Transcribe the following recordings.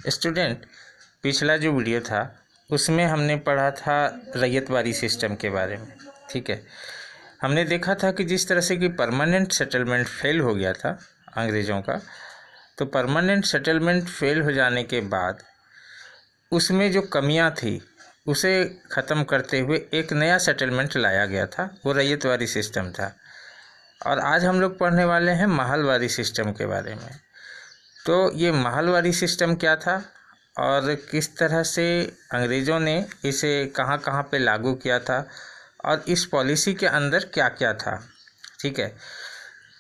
Student, पिछला जो video था उसमें हमने पढ़ा था रैयतवारी सिस्टम के बारे में। ठीक है, हमने देखा था कि जिस तरह से कि परमानेंट सेटलमेंट फेल हो गया था अंग्रेज़ों का, तो परमानेंट सेटलमेंट फेल हो जाने के बाद उसमें जो कमियां थी उसे ख़त्म करते हुए एक नया सेटलमेंट लाया गया था, वो रैयतवारी सिस्टम था। और आज हम लोग पढ़ने वाले हैं महलवारी सिस्टम के बारे में। तो ये महलवारी सिस्टम क्या था और किस तरह से अंग्रेज़ों ने इसे कहाँ कहाँ पे लागू किया था और इस पॉलिसी के अंदर क्या क्या था। ठीक है,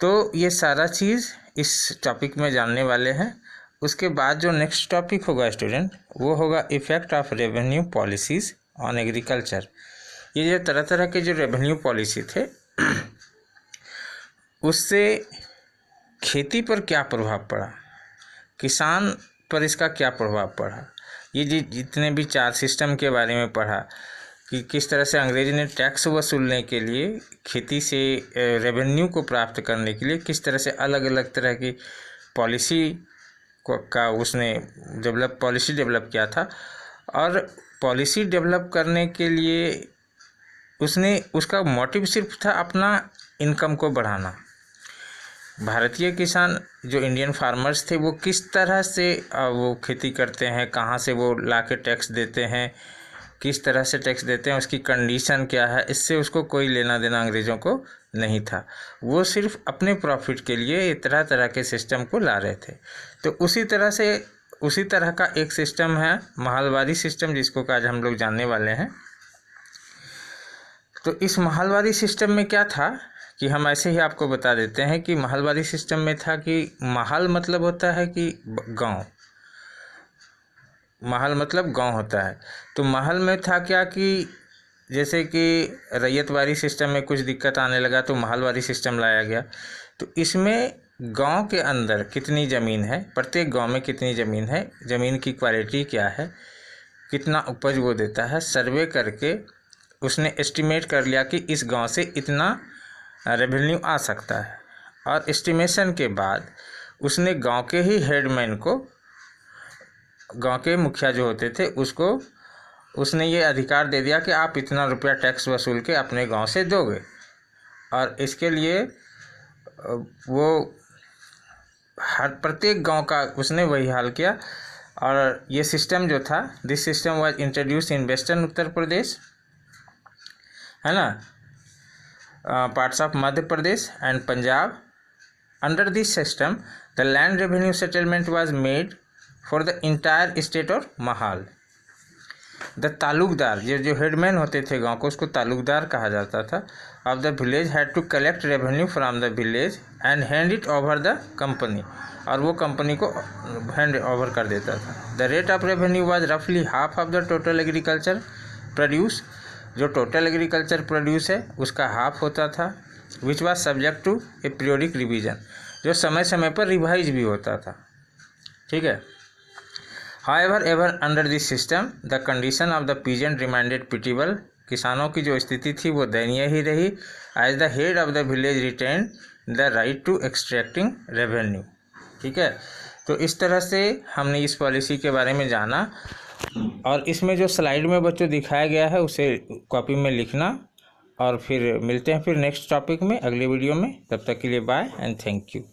तो ये सारा चीज़ इस टॉपिक में जानने वाले हैं। उसके बाद जो नेक्स्ट टॉपिक होगा स्टूडेंट, वो होगा effect of revenue policies on agriculture. ये जो तरह तरह के जो रेवेन्यू पॉलिसी थे उससे खेती पर क्या प्रभाव पड़ा, किसान पर इसका क्या प्रभाव पड़ा। ये जितने भी चार सिस्टम के बारे में पढ़ा कि किस तरह से अंग्रेज ने टैक्स वसूलने के लिए, खेती से रेवेन्यू को प्राप्त करने के लिए किस तरह से अलग अलग तरह की पॉलिसी का उसने पॉलिसी डेवलप किया था। और पॉलिसी डेवलप करने के लिए उसका मोटिव सिर्फ था अपना इनकम को बढ़ाना। भारतीय किसान जो इंडियन फार्मर्स थे वो किस तरह से वो खेती करते हैं, कहाँ से वो ला के टैक्स देते हैं, किस तरह से टैक्स देते हैं, उसकी कंडीशन क्या है, इससे उसको कोई लेना देना अंग्रेज़ों को नहीं था। वो सिर्फ अपने प्रॉफिट के लिए तरह तरह के सिस्टम को ला रहे थे। तो उसी तरह का एक सिस्टम है महलवारी सिस्टम, जिसको आज हम लोग जानने वाले हैं। तो इस महलवारी सिस्टम में क्या था कि हम ऐसे ही आपको बता देते हैं कि महलवारी सिस्टम में था कि महल मतलब होता है कि गांव, महल मतलब गांव होता है। तो महल में था क्या कि जैसे कि रैयतवारी सिस्टम में कुछ दिक्कत आने लगा तो महलवारी सिस्टम लाया गया। तो इसमें गांव के अंदर कितनी ज़मीन है, प्रत्येक गांव में कितनी ज़मीन है, ज़मीन की क्वालिटी क्या है, कितना उपज वो देता है, सर्वे करके उसने एस्टिमेट कर लिया कि इस गांव से इतना रेवेन्यू आ सकता है। और एस्टिमेशन के बाद उसने गांव के ही हेडमैन को, गांव के मुखिया जो होते थे, उसने ये अधिकार दे दिया कि आप इतना रुपया टैक्स वसूल के अपने गांव से दोगे। और इसके लिए वो हर प्रत्येक गांव का उसने वही हाल किया। और ये सिस्टम जो था, this system was introduce in western Uttar Pradesh, है ना, parts of Madhya Pradesh and Punjab. Under this system the land revenue settlement was made for the entire state of Mahal. The Talukdar, जो हेडमैन होते थे गांव को, उसको तालुकदार कहा जाता था, of the village had to collect revenue from the village and hand it over the company, और वो कंपनी को हैंड ओवर कर देता था। The rate of revenue was रफली half of the total agriculture produce, जो टोटल एग्रीकल्चर प्रोड्यूस है उसका हाफ होता था, which was subject to a periodic revision, जो समय समय पर रिवाइज भी होता था। ठीक है, However, ever under this system, the condition of the peasant remained pitiable. किसानों की जो स्थिति थी वो दयनीय ही रही। As the head of the village retained the right to extracting revenue. ठीक है, तो इस तरह से हमने इस पॉलिसी के बारे में जाना। और इसमें जो स्लाइड में बच्चों दिखाया गया है उसे कॉपी में लिखना। और फिर मिलते हैं फिर नेक्स्ट टॉपिक में अगले वीडियो में। तब तक के लिए बाय एंड थैंक यू।